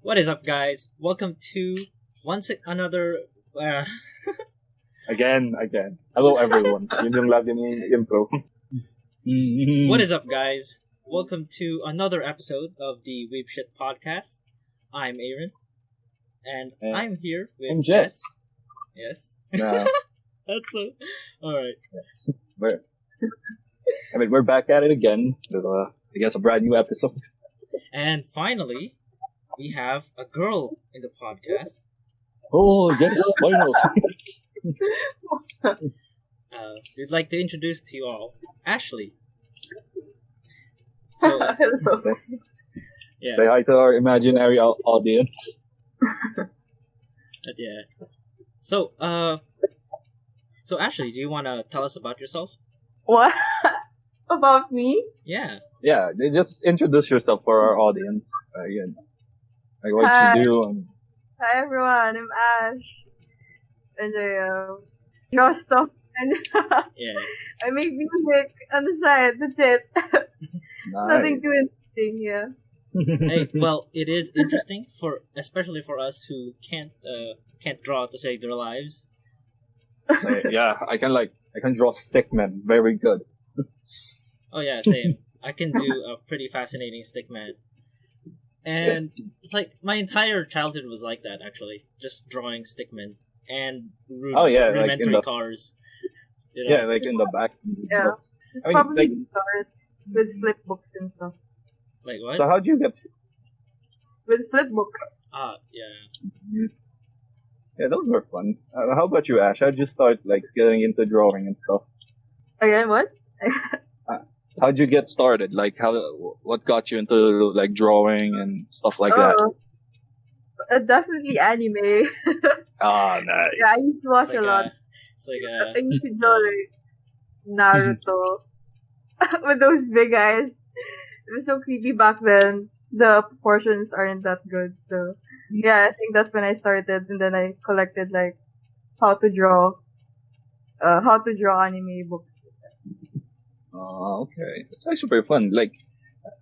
What is up, guys? Welcome to another. Again. Hello, everyone. Yun yung lagi mong intro. What is up, guys? Welcome to another episode of the Weebshit podcast. I'm Aaron, and I'm here with I'm Jess. Yes. Yeah. That's so. All right. We're back at it again with, I guess, a brand new episode. And finally, we have a girl in the podcast. Oh, yes, final. We'd like to introduce to you all Ashley. So, yeah. Say hi to our imaginary audience. Yeah. So Ashley, do you want to tell us about yourself? What? About me? Yeah. Yeah, just introduce yourself for our audience. Like what Hi. you do. And... Hi everyone, I'm Ash. And I draw stuff and Yeah. I make music on the side. That's it. Nothing Nice. too interesting, yeah. Hey, well, it is interesting especially for us who can't draw to save their lives. So, yeah, I can draw stickmen very good. Oh yeah, same. I can do a pretty fascinating stickman. And it's like my entire childhood was like that, actually. Just drawing stickmen and rudimentary cars. You know? Yeah, like in the back. Yeah. It's I mean, probably like- the start with flip books and stuff. Like what? So how'd you get... With flip books. Yeah. Yeah, those were fun. How about you, Ash? How'd you start, like, getting into drawing and stuff? Again, what? How'd you get started? Like, what got you into, like, drawing and stuff like that? Definitely anime. Ah, nice. Yeah, I used to watch It's like a lot. It's like I used to draw like Naruto with those big eyes. It was so creepy back then. The proportions aren't that good. So yeah, I think that's when I started, and then I collected like how to draw anime books. Oh, okay. It's actually pretty fun. Like,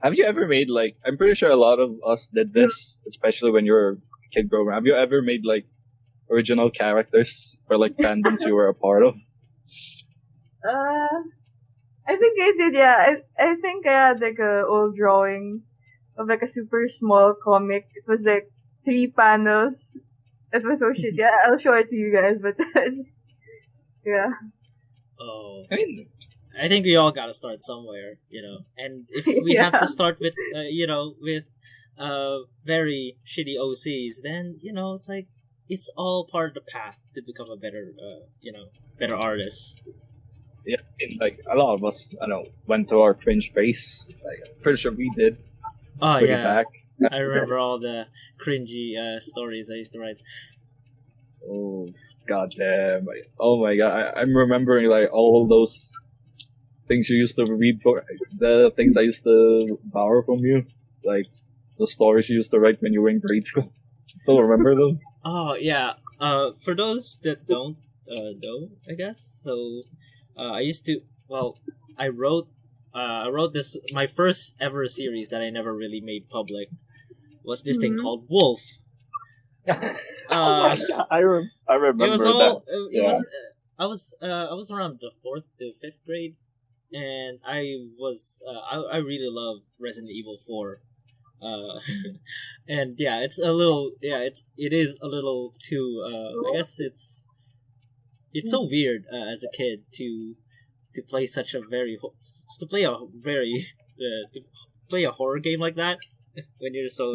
have you ever made, like, I'm pretty sure a lot of us did this, especially when you were a kid growing up. Have you ever made, like, original characters for, like, fandoms you were a part of? I think I did. Yeah, I think I had like a old drawing of like a super small comic. It was like 3 panels. It was so shit. Yeah, I'll show it to you guys. But yeah. Oh. I mean, I think we all gotta start somewhere, you know. And if we have Yeah. to start with, with very shitty OCs, then it's like it's all part of the path to become a better, better artist. yeah, like, a lot of us, I know, went to our cringe phase. Like, I'm pretty sure we did. Oh Pretty yeah, back. I remember all the cringy stories I used to write. Oh, goddamn. Oh my god, I'm remembering, like, all those things you used to read for, the things I used to borrow from you. Like, the stories you used to write when you were in grade school. Still remember those? Oh yeah. For those that don't know, I guess. So, I used to. Well, I wrote this. My first ever series that I never really made public was this thing Mhm. called Wolf. Oh my god, I remember It was all. that. It was. I was around the 4th to 5th grade, and I was. I really love Resident Evil 4. And yeah, it's a little. Yeah, it is a little too. I guess it's so weird as a kid to play such a very to play a very to play a horror game like that when you're so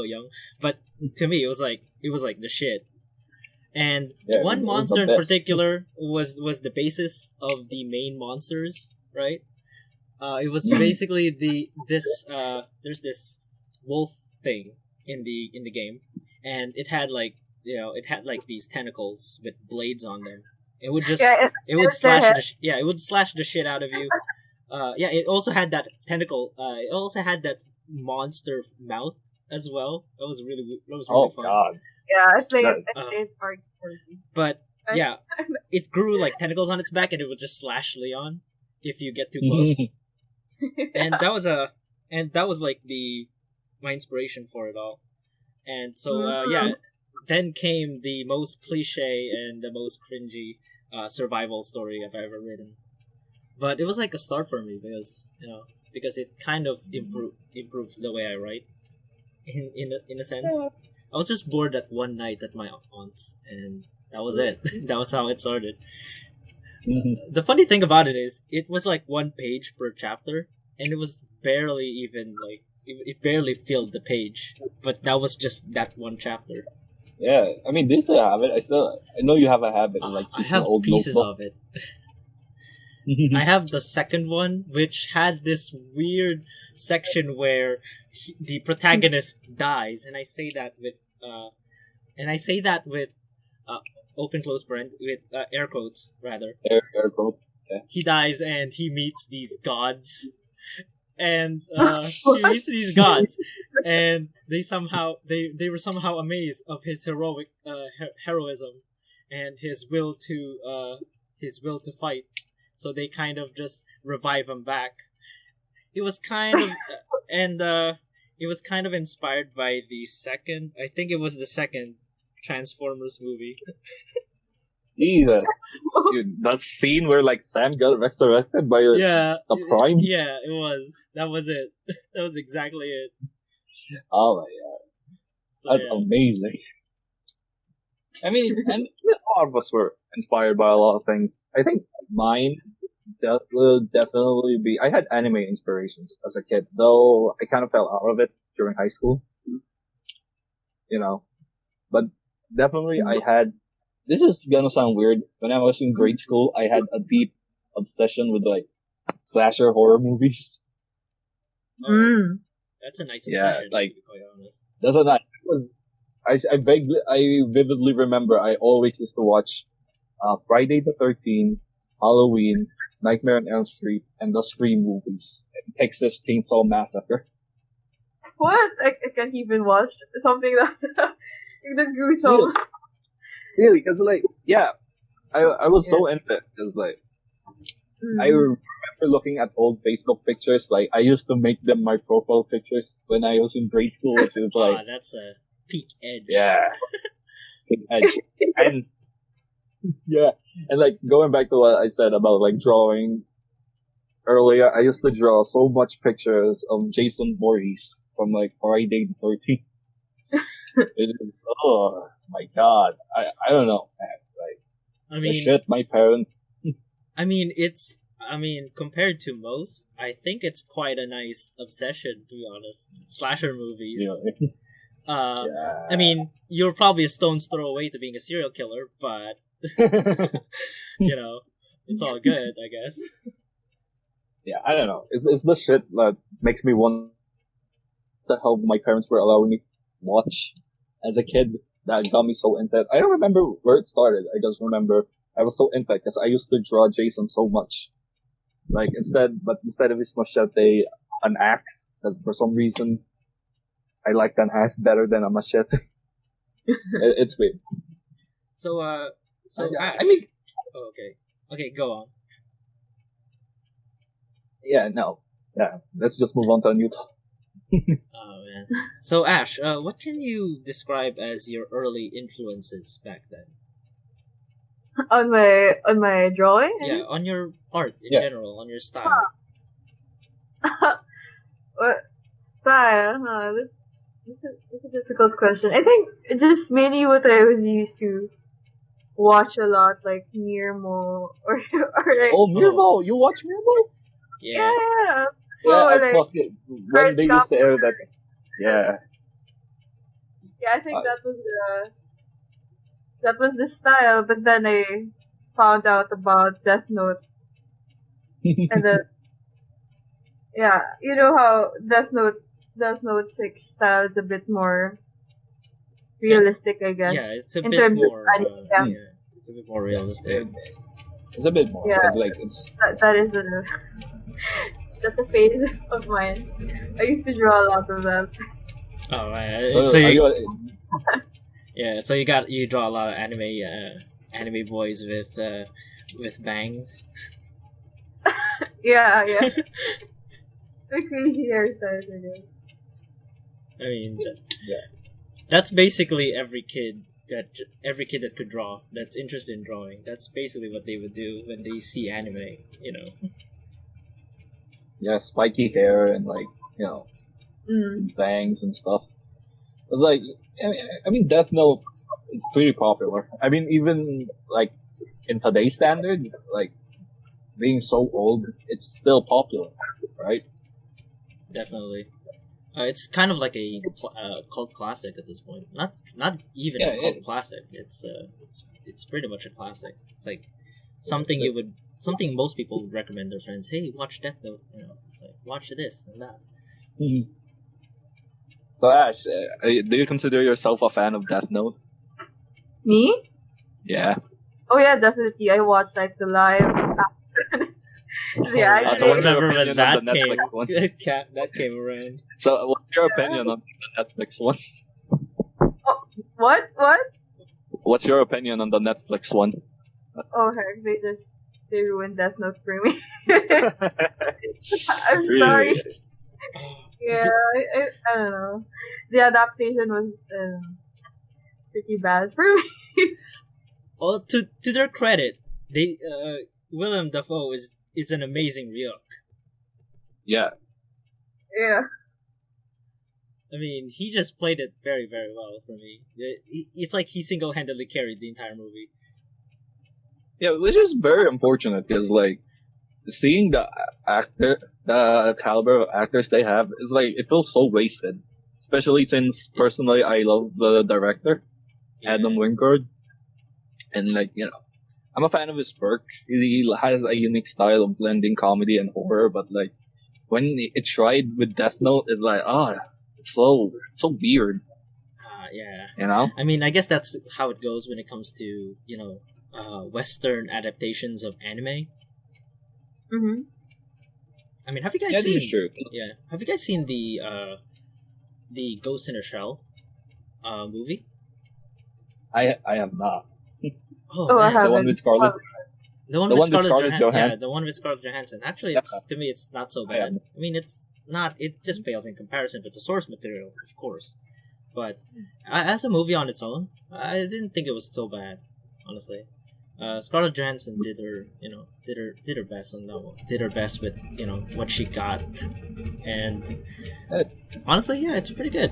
young. But to me, it was like the shit. And Yeah, one it was the monster in best. particular was the basis of the main monsters, right? It was Mhm. basically there's this wolf thing in the game, and it had like these tentacles with blades on them. It would just Yeah, it would it's slash the- it would slash the shit out of you. Yeah, it also had that tentacle. It also had that monster mouth as well. That was really Oh fun. god. Yeah, I played That- Part 40. But Right? yeah, it grew like tentacles on its back, and it would just slash Leon if you get too close. And that was like my inspiration for it all. And so yeah, then came the most cliche and the most cringy survival story I've ever written. But it was like a start for me because it kind of improved the way I write in a sense. I was just bored at one night at my aunt's, and that was it. That was how it started. The funny thing about it is, it was like 1 page per chapter, and it was barely even like it barely filled the page. But that was just that one chapter. Yeah, I mean, do you still have it? I know you have a habit of like I keeping have old pieces notebook. of it. I have the second one, which had this weird section where the protagonist dies, and I say that with open close parent with air quotes rather. Air quotes. Yeah. He dies and he meets these gods, and he meets these gods, and they were somehow amazed of his heroic heroism and his will to fight. So they kind of just revive him back. It was kind of it was kind of inspired by the second. I think it was the second Transformers movie. Jesus, dude, that scene where like Sam got resurrected by the Prime. Yeah, it was. That was it. That was exactly it. Oh my god, So, that's yeah. amazing. I mean, and a lot of us were inspired by a lot of things. I think mine that will definitely be. I had anime inspirations as a kid, though I kind of fell out of it during high school. You know, but definitely I had. This is gonna sound weird. When I was in grade school, I had a deep obsession with like slasher horror movies. That's a nice Yeah, obsession. like to be quite honest. that's what I vividly remember. I always used to watch Friday the 13th, Halloween, Nightmare on Elm Street, and the Scream movies, and Texas Chainsaw Massacre. What? I can't even watch something that even gruesome. Really, because like, yeah, I was so into it. Because like, I remember looking at old Facebook pictures. Like, I used to make them my profile pictures when I was in grade school. Which was like, that's a peak edge. yeah, peak edge, and yeah, and like going back to what I said about like drawing earlier, I used to draw so much pictures of Jason Voorhees from like Friday the 13th. Oh my god, I don't know, man. Like, I mean, shit, my parents. I mean, compared to most, I think it's quite a nice obsession, to be honest. Slasher movies. Yeah. I mean, you're probably a stone's throw away to being a serial killer, but it's all good, I guess. Yeah, I don't know. It's the shit that makes me wonder the hell my parents were allowing me to watch as a kid that got me so into it. I don't remember where it started. I just remember I was so into it because I used to draw Jason so much. Like instead of his machete, an axe. Because for some reason, I liked an axe better than a machete. It's weird. So Ash. I mean, oh, okay, go on. Yeah, no, yeah. Let's just move on to a new topic. Oh man. So Ash, what can you describe as your early influences back then? On my drawing? Yeah, on your art in general, on your style. What style? That's a difficult question. I think it's just mainly what I was used to watch a lot, like Mirmo or like. Oh, Mirmo! You watch Mirmo? Yeah. Yeah. Yeah, Well, I like, fucking when they used to air that. Yeah. Yeah, I think that was the style, but then I found out about Death Note, and then yeah, you know how Death Note 6 style is a bit more realistic, I guess. Yeah, it's a in bit terms more. of anime. It's a bit more realistic. It's a bit more. Yeah. It's like it's. That is that's a phase of mine. I used to draw a lot of that. Oh man! So you draw a lot of anime boys with bangs. Yeah. The crazy hairstyles, I guess. I mean, Yeah. That's basically every kid that could draw, that's interested in drawing. That's basically what they would do when they see anime. You know. Yeah, spiky hair and like bangs and stuff. But, like, I mean, Death Note is pretty popular. I mean, even like in today's standards, like being so old, it's still popular, right? Definitely. It's kind of like a cult classic at this point. Not even a cult classic. It's pretty much a classic. It's like something something most people would recommend their friends. Hey, watch Death Note. You know, it's like watch this and that. Mm-hmm. So Ash, do you consider yourself a fan of Death Note? Me? Yeah. Oh yeah, definitely. I watched like the live. So what's your remember when opinion that on the came? Netflix one? That came around. So what's your opinion on the Netflix one? What? What's your opinion on the Netflix one? Oh heck, they ruined Death Note for me. I'm Really? sorry. Yeah, I don't know. The adaptation was pretty bad for me. Well, to their credit, they Willem Dafoe is an amazing Ryuk. Yeah. Yeah. I mean, he just played it very, very well for me. It's like he single-handedly carried the entire movie. Yeah, which is very unfortunate because like seeing the caliber of actors they have is like it feels so wasted. Especially since personally I love the director, Adam Wingard, and like I'm a fan of his work. He has a unique style of blending comedy and horror, but like when it tried with Death Note, it's like it's so weird. Yeah. You know? I mean, I guess that's how it goes when it comes to Western adaptations of anime. Mhm. I mean, have you guys Yeah, seen? this is true. Yeah, have you guys seen the Ghost in a Shell movie? I have not. Oh, I man. haven't. The one with Scarlett. The one The with one with Scarlett Scarlett Johansson. Yeah, Johansson. the one with Scarlett Johansson. Actually, Yeah. to me, it's not so I bad. haven't. I mean, it's not. It just pales in comparison with the source material, of course. But as a movie on its own, I didn't think it was so bad, honestly. Scarlett Johansson did her best on that one. Did her best with what she got, and honestly, yeah, it's pretty good.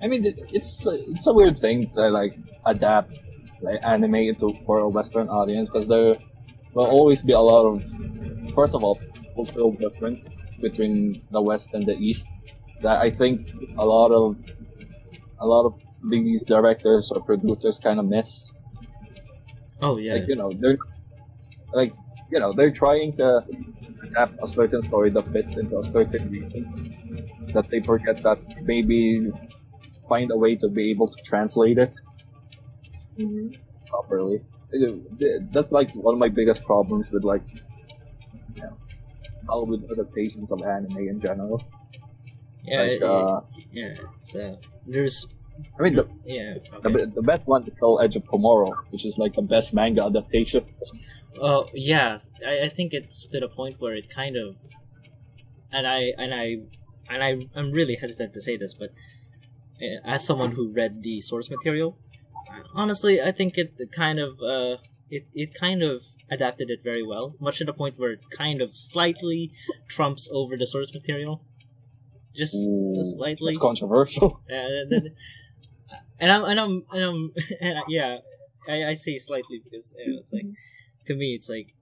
I mean, it's a weird thing to like adapt like anime into for a Western audience because there will always be a lot of, first of all, cultural difference between the West and the East. That I think a lot of these directors or producers kind of miss. Oh yeah, Like they're trying to adapt a certain story that fits into a certain region. That they forget that maybe find a way to be able to translate it Mhm. properly. That's like one of my biggest problems with like Hollywood adaptations of anime in general. yeah, Like, it's there's I mean, yeah. Okay. the best one is called Edge of Tomorrow, which is like the best manga adaptation. Oh yeah, I think it's to the point where it kind of, I'm really hesitant to say this, but as someone who read the source material, honestly, I think it kind of it kind of adapted it very well, much to the point where it kind of slightly trumps over the source material, just slightly. It's controversial. I say slightly because it's like to me it's like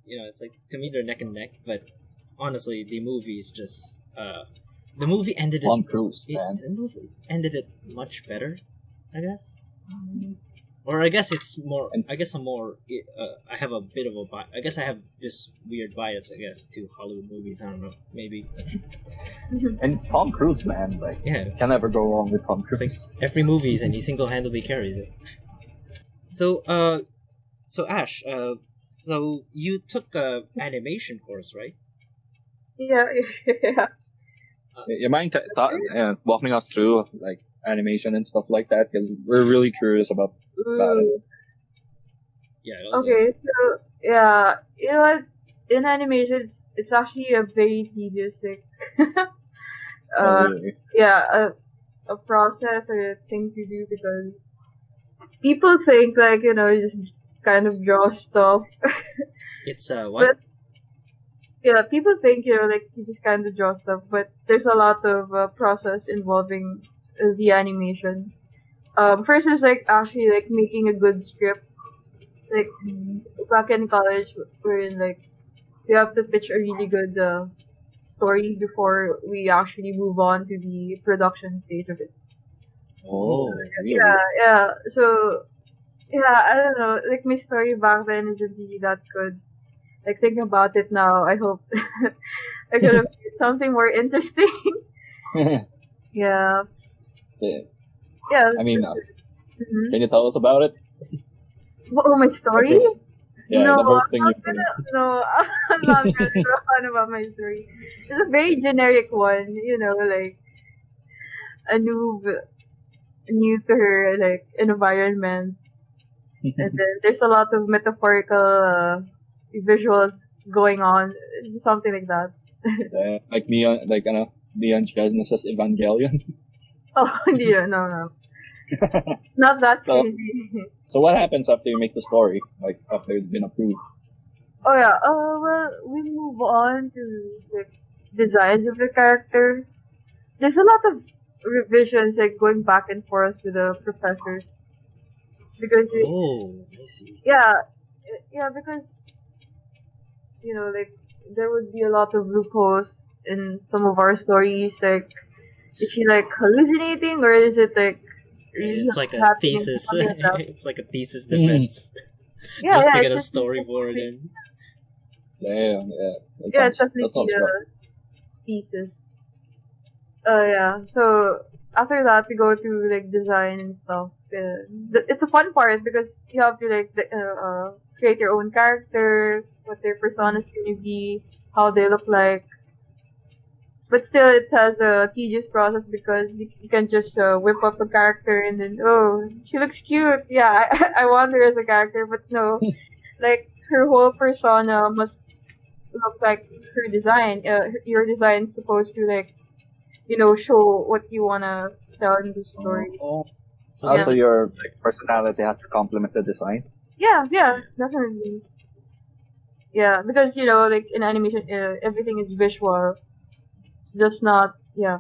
to me they're neck and neck, but honestly the movie is just the movie ended Tom Cruise, man. the movie ended it much better, I guess. Or I guess it's more. I guess I'm more. I have a bit of a. I guess I have this weird bias. I guess to Hollywood movies. I don't know. Maybe. And it's Tom Cruise, man. Like, Yeah. can never go wrong with Tom Cruise. It's like every movie, and he single-handedly carries it. So, so Ash, so you took a animation course, right? Yeah. You mind walking us through like animation and stuff like that? Because we're really curious about it. Yeah. Okay, so yeah, you know what? In animations, it's actually a very tedious thing. Oh, really? Yeah, a process or a thing to do because people think like you just kind of draw stuff, It's what? but yeah, people think like you just kind of draw stuff, but there's a lot of process involving the animation. First is like actually like making a good script. Like back in college, we're in like we have to pitch a really good story before we actually move on to the production stage of it. Oh, really? Yeah. So yeah, I don't know. Like my story back then isn't really that good. Like thinking about it now, I hope I could have made something more interesting. Yeah. Yeah. Yeah. I mean, Mhm. can you tell us about it? Oh, my The story? first, yeah, No, the first I'm thing not you gonna. No, I'm not gonna go on about my story. It's a very generic one. Like a noob, new to her like environment, and then there's a lot of metaphorical visuals going on, just something like that. like Neon, like Neon Genesis Evangelion. Oh, yeah, no, not that So, crazy. so what happens after you make the story? Like after it's been approved? Oh yeah. Well, we move on to like designs of the character. There's a lot of revisions, like going back and forth with the professor because Oh, I see. yeah, yeah, because like there would be a lot of loopholes in some of our stories. Like, is she like hallucinating or is it like really It's like a happening to thesis. something like that? It's like a thesis Mm. defense. Yeah, Just to yeah, get it's a a storyboard in. Damn, yeah. yeah, it's That definitely sounds rough. a thesis. Yeah. So after that, we go to like design and stuff. It's a fun part because you have to like create your own character, what their personas gonna be, how they look like. But still, it has a tedious process because you can just whip up a character and then she looks cute. Yeah, I want her as a character, but no, like her whole persona must look like her design. Your design is supposed to like show what you wanna tell in the story. Oh, So Yeah. does so it, your personality has to complement the design. Yeah, definitely. Yeah, because like in animation, everything is visual. It's just not. Yeah.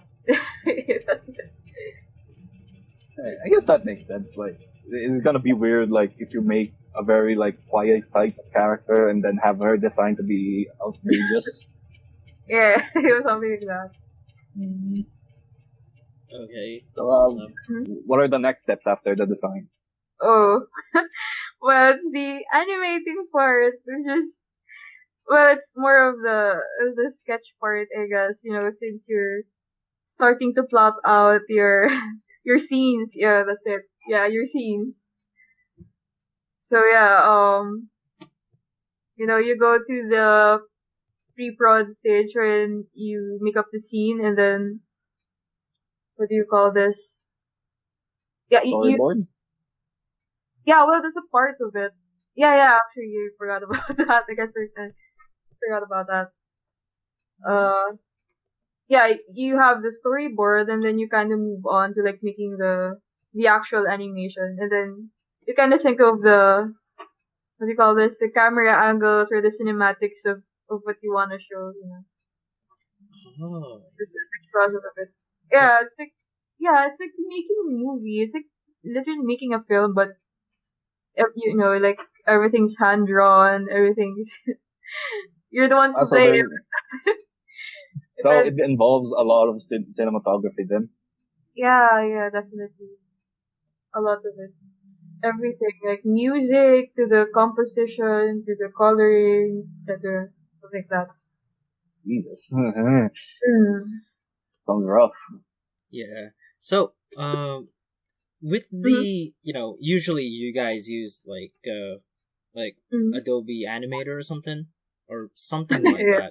I guess that makes sense. Like, it's gonna be weird, like, if you make a very, like, quiet type character and then have her designed to be outrageous. Yeah, it was something like that. Mm. okay. So, Mhm. what are the next steps after the design? Oh, well, it's the animating part, which is it's more of the sketch part, I guess. Since you're starting to plot out your your scenes. Yeah, that's it. Yeah, your scenes. So yeah, you go to the pre-prod stage wherein you make up the scene, and then what do you call this? Yeah, Storyboard? yeah. Well, there's a part of it. Yeah. Actually, you forgot about that. I guess I forgot about that. Yeah, you have the storyboard, and then you kind of move on to like making the actual animation, and then you kind of think of the what do you call this? The camera angles or the cinematics of what you want to show. Oh, I The see. process of it. It's like making a movie. It's like literally making a film, but like everything's hand drawn. Everything's you're the one to So play it. there, so it involves a lot of cinematography then. Yeah, definitely a lot of it. Everything like music to the composition to the coloring, etc. Stuff like that. Jesus. Mm. Sounds rough. Yeah. So, with Mm-hmm. the usually you guys use like Mm-hmm. Adobe Animator or something like Yeah.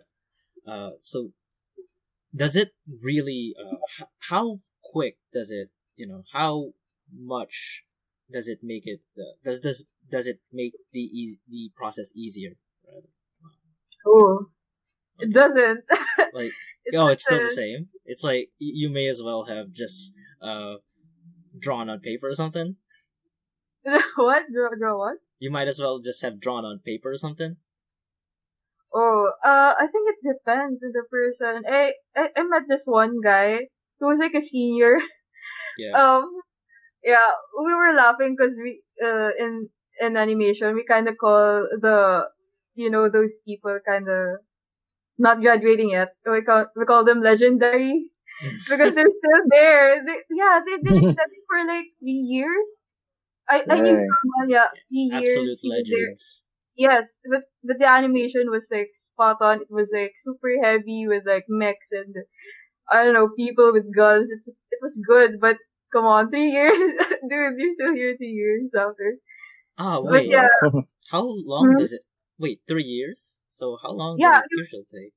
that. So does it really? How quick does it? How much does it make it? Does it make the process easier? Rather? Oh, it Okay. doesn't. Like It oh, it's still the doesn't. same. It's like you may as well have just drawn on paper or something. What? Draw what? You might as well just have drawn on paper or something. Oh, I think it depends on the person. I met this one guy who was like a senior. Yeah. Yeah, we were laughing because in animation we kind of call those people kind of not graduating yet, so we call them legendary because they're still there. They've been extending for like 3 years. I knew Dang. someone, yeah, 3 years Absolute he was there. legends. Yes, but the animation was like spot on. It was like super heavy with like mechs and I don't know people with guns. It was good, but come on, 3 years, dude, you're still here 3 years after. Ah, But wait. yeah, How long does it? Wait, 3 years? So how long does yeah. it usually take?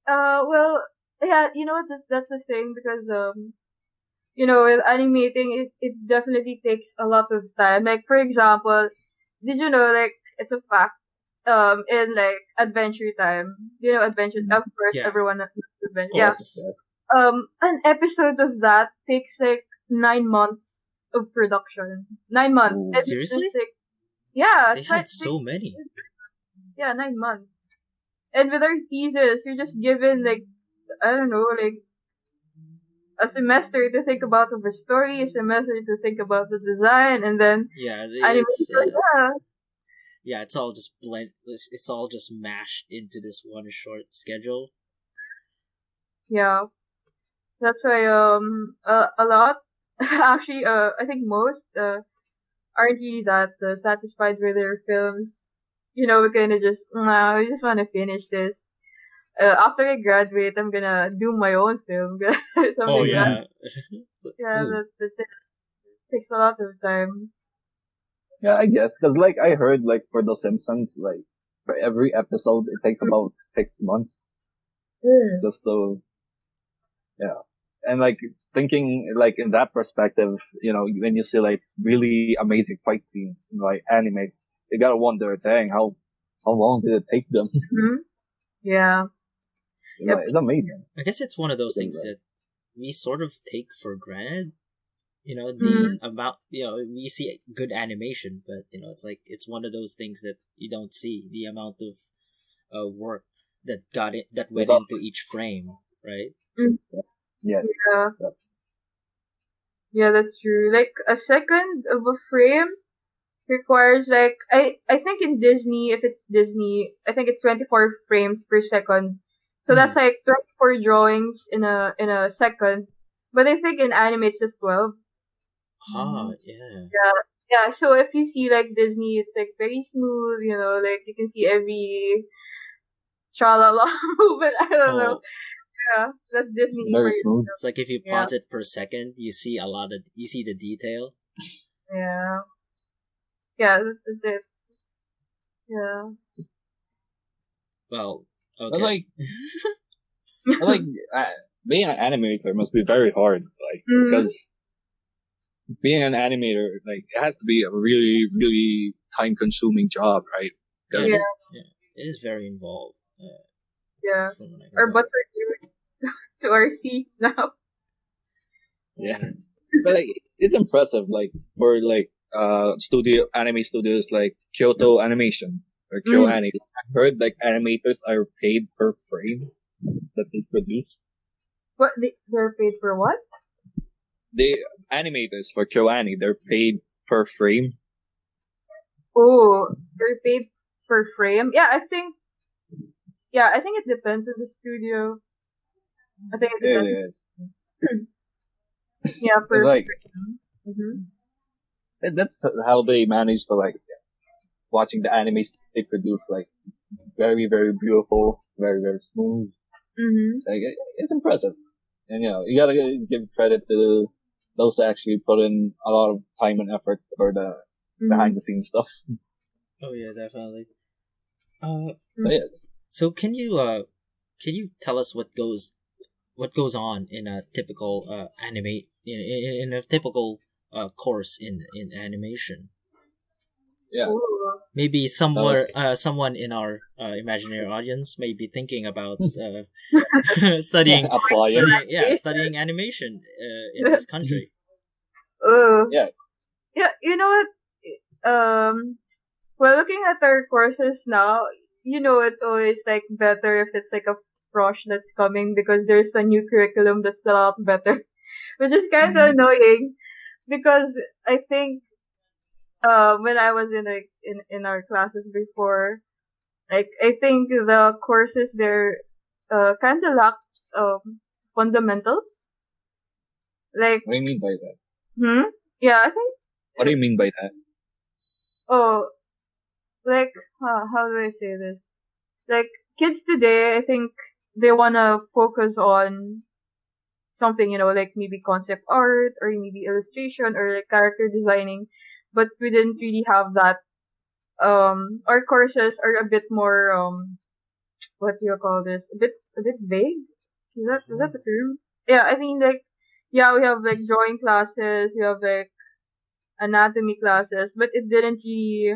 Well, yeah. You know what? That's the thing because with animating, it definitely takes a lot of time. Like for example, did you know like it's a fact in like Adventure Time. Adventure. Of course, Yeah, everyone knows of Adventure. Yeah. course. Yes. An episode of that takes like 9 months of production. 9 months. Ooh. And it's Seriously? just like yeah, They had so many. 9 months. And with our thesis, you're just given like I don't know, like a semester to think about the story, a semester to think about the design, and then Yeah, it's animation. yeah, it's all just blend. It's all just mashed into this one short schedule. Yeah. That's why a lot actually I think most aren't really that satisfied with their films. We kind of just nah, we just want to finish this. After I graduate, I'm gonna do my own film, something Oh like that. yeah. Yeah, Ooh. that's it. Takes a lot of time. Yeah, I guess because like I heard like for The Simpsons, like for every episode it takes about 6 months just to yeah, and like thinking like in that perspective, when you see like really amazing fight scenes in like anime, you gotta wonder, dang, how long did it take them? Hmm. Yeah. Yep. It's amazing. I guess it's one of those things Right. that we sort of take for granted. Hmm. The amount. We see good animation, but it's like it's one of those things that you don't see the amount of work that There's went into each frame, right? yes. Yeah. Yep. Yeah, that's true. Like a second of a frame requires like I think in Disney, if it's Disney, I think it's 24 frames per second. So that's Mhm. like 24 drawings in a second. But I think in anime it's just 12. Ah, yeah. Yeah. Yeah, so if you see like Disney, it's like very smooth, like you can see every tralala movement. I don't know. Oh, Yeah, that's It's Disney for very you. smooth. it's like if you Yeah. pause it per second, you see the detail. Yeah. Yeah, that's it. Yeah. Well, But okay. like, but like being an animator must be very hard. Like Mhm. because being an animator, like it has to be a really, really time-consuming job, right? Yeah, Because yeah, it is very involved. Yeah. From what I can Our tell. butts are glued to our seats now. yeah, but like it's impressive. Like for like anime studios like Kyoto Animation or Mm. KyoAni. I heard like animators are paid per frame that they produce. What? They're paid for what? The animators for KyoAni, they're paid per frame. Oh, they're paid per frame. Yeah, I think. Yeah, I think it depends on the studio. I think it It depends. is. Yeah, It's per like frame. Hmm. that's how they manage to like watching the animes they produce. Like it's very, very beautiful, very, very smooth. Hmm. Like it's impressive, and you gotta give credit to those that actually put in a lot of time and effort for the Hmm. behind the scenes stuff. Oh yeah, definitely. So yeah, So can you tell us what goes on in a typical animate in a typical course in animation? yeah. Oh. maybe was someone in our imaginary audience may be thinking about studying applying. studying animation in this country. Yeah. Yeah, you know what? Well, looking at our courses now, it's always like better if it's like a frosh that's coming because there's a new curriculum that's a lot better, which is kind of annoying because I think when I was in like in our classes before, like I think the courses there kind of lacks fundamentals. Like, What do you mean by that? yeah, I think What do you mean by that? oh, like how do I say this? Like kids today, I think they wanna focus on something, like maybe concept art or maybe illustration or like character designing, but we didn't really have that. Our courses are a bit more what do you call this? A bit vague. Is that the term? Yeah, I mean like yeah, we have like drawing classes, we have like anatomy classes, but it didn't really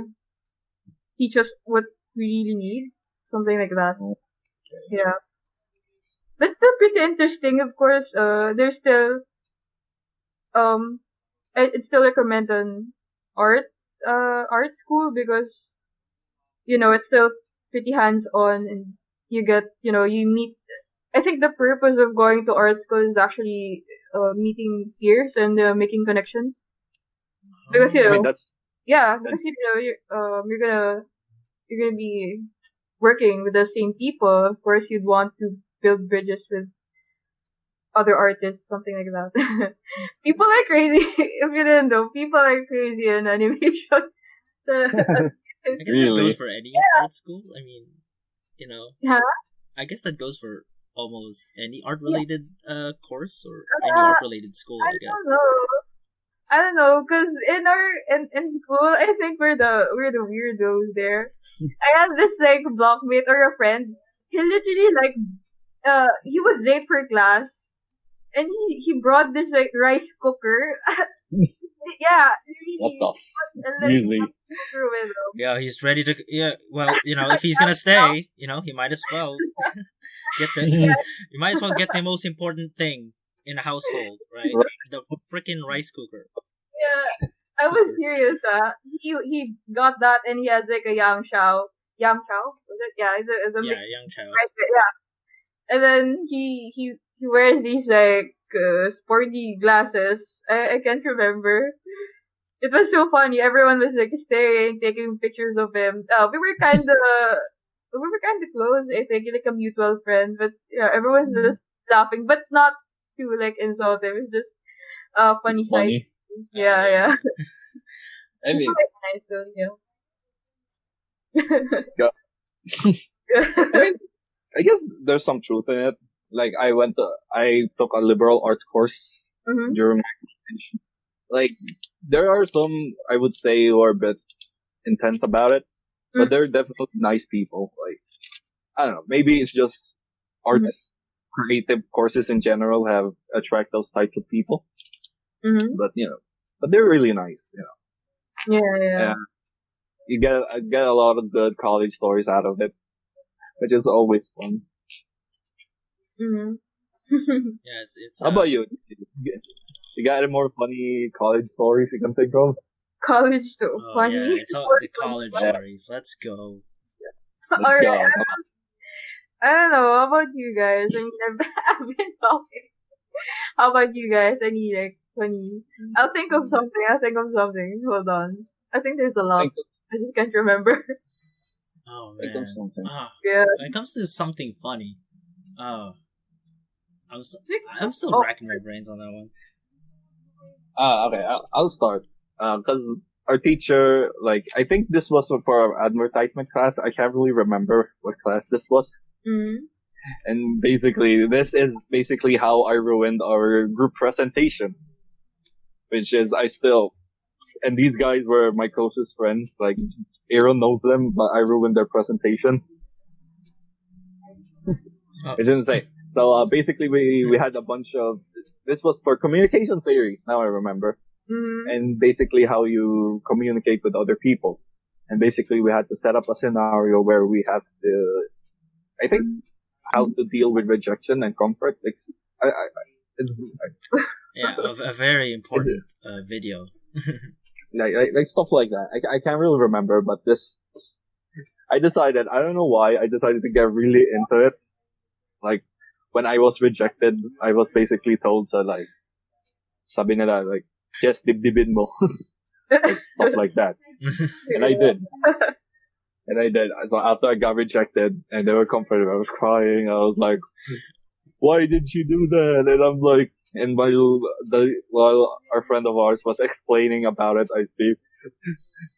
teach us what we really need. Something like that. Yeah. But still pretty interesting, of course. There's still um I'd still recommend an art art school because it's still pretty hands on and you get you meet. I think the purpose of going to art school is actually meeting peers and making connections because I mean, that's yeah, because you're gonna be working with the same people. Of course, you'd want to build bridges with other artists, something like that. People are crazy. If you didn't know, people are crazy in animation. I guess that goes really. for any art school. I mean, Yeah. I guess that goes for almost any art Yeah. related course or any art related school. I I guess. don't know. I don't know, cause in school, I think we're the weirdos there. I had this like blockmate or a friend. He literally like he was late for class, and he brought this like rice cooker. Yeah, What really. the And like really? cooker with him. Yeah, he's ready to. Yeah, well, if he's gonna stay, he might as well get the. You might as well get the most important thing in a household, right? The freaking rice cooker. Yeah, I was serious. He got that, and he has like a yam chow. Was it? Yeah, it's a Yeah, mixed young child. rice. Yeah, and then he wears these like sporty glasses. I can't remember. It was so funny. Everyone was like staring, taking pictures of him. We were kind of close. I think like a mutual friend, but yeah, everyone's just laughing, but not to like insult him. It's just funny It's side. funny. Yeah, yeah. I mean, Nice though. Yeah. Yeah. I mean, I guess there's some truth in it. Like, I took a liberal arts course Mhm. during my college. Like, there are some, I would say, who are a bit intense about it, but they're definitely nice people. Like, I don't know, maybe it's just arts, creative courses in general have attract those types of people, Mhm. but they're really nice, Yeah, yeah. and you get a lot of good college stories out of it, which is always fun. Mhm. Yeah, it's. How about you? You got any more funny college stories you can think of? College too. Oh Funny. yeah, it's all the college Yeah. stories. Let's go. Let's Alright. go. I don't know. How about you guys? I mean, I've been talking. How about you guys? Any like funny? I'll think of something. Hold on. I think there's a lot. Think, I just can't remember. Oh think of man. something. Yeah. When it comes to something funny, oh, I'm still Oh. racking my brains on that one. Okay, I'll start. Cause our teacher, like, I think this was for our advertisement class. I can't really remember what class this was. Mhm. And basically, this is basically how I ruined our group presentation. Which is, and these guys were my closest friends. Like, Aaron knows them, but I ruined their presentation. Oh. I shouldn't say. So, basically we had a bunch of, this was for communication theories, now I remember. Mhm. And basically how you communicate with other people. and basically we had to set up a scenario where we have to, I think, how to deal with rejection and comfort. It's, it's Yeah, a very important video. like stuff like that. I can't really remember, but I decided, I don't know why, I decided to get really into it. Like, when I was rejected, I was basically told to like, sabi nila, like, Jess, dibdibin mo. Like, stuff like that. And I did. So after I got rejected and they were comforted, I was crying. I was like, why did you do that? And I'm like, and while our friend of ours was explaining about it, I speak,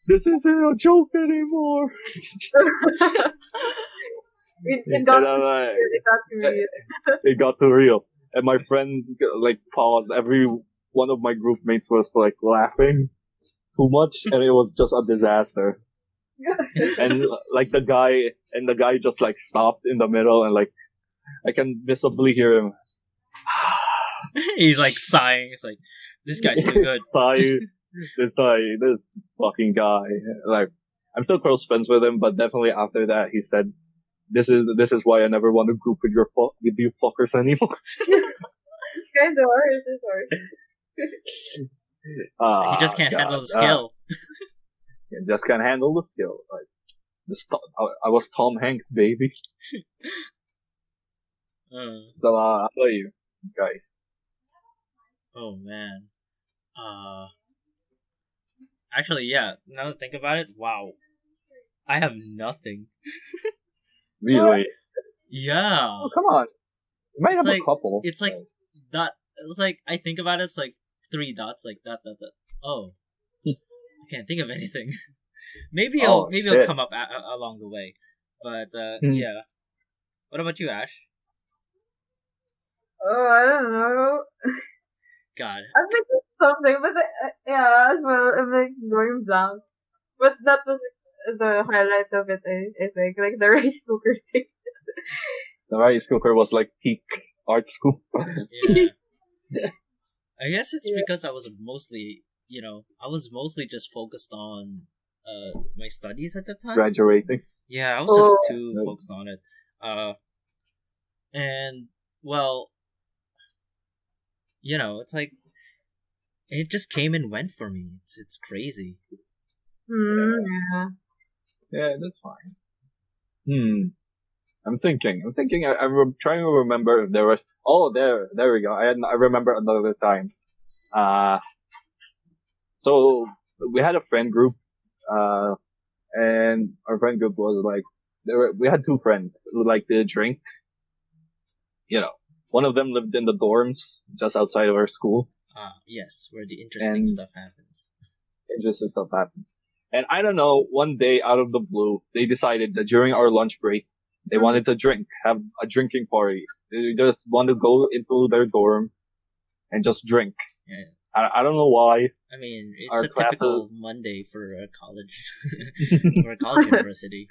this isn't a joke anymore. It got It got too real. And my friend like paused. Every one of my group mates was like laughing too much, and it was just a disaster. And like the guy just like stopped in the middle, and like I can visibly hear him. He's like sighing. He's like, this guy's too good. Sighing. This fucking guy. Like, I'm still close friends with him, but definitely after that, he said, "This is why I never want to group with you fuckers anymore." This guy's harsh. It's harsh. He just can't handle the skill. He just can't handle the skill. Like, I was Tom Hanks, baby. So, how about you guys? Oh man. Actually, yeah. Now that I think about it, wow, I have nothing. Really? Yeah. Oh, come on. You might It's have a couple. It's like dot. It's like I think about it. It's like 3 dots. Like dot. Oh, I can't think of anything. maybe Oh, it'll come up along the way. But yeah. What about you, Ash? Oh, I don't know. God. I'm thinking something, but yeah, as well, I'm like going blank. But that was the highlight of it, I think, like the rice cooker thing. The rice cooker was like peak art school. Yeah. I guess it's Yeah. because I was mostly just focused on my studies at the time. Graduating. Yeah, I was just Oh. too focused on it. And well, it's like it just came and went for me. It's crazy. Yeah. Yeah, that's fine. I'm thinking. I'm trying to remember if there was. Oh, there we go. I remember another time. So we had a friend group. And our friend group was like, we had 2 friends who liked to drink. One of them lived in the dorms just outside of our school. Yes, where the interesting And- stuff happens. Interesting stuff happens. And I don't know, one day out of the blue, they decided that during our lunch break, they wanted to have a drinking party. They just want to go into their dorm and just drink. Yeah. I don't know why. I mean, it's Our a typical Monday for a college, for a college university.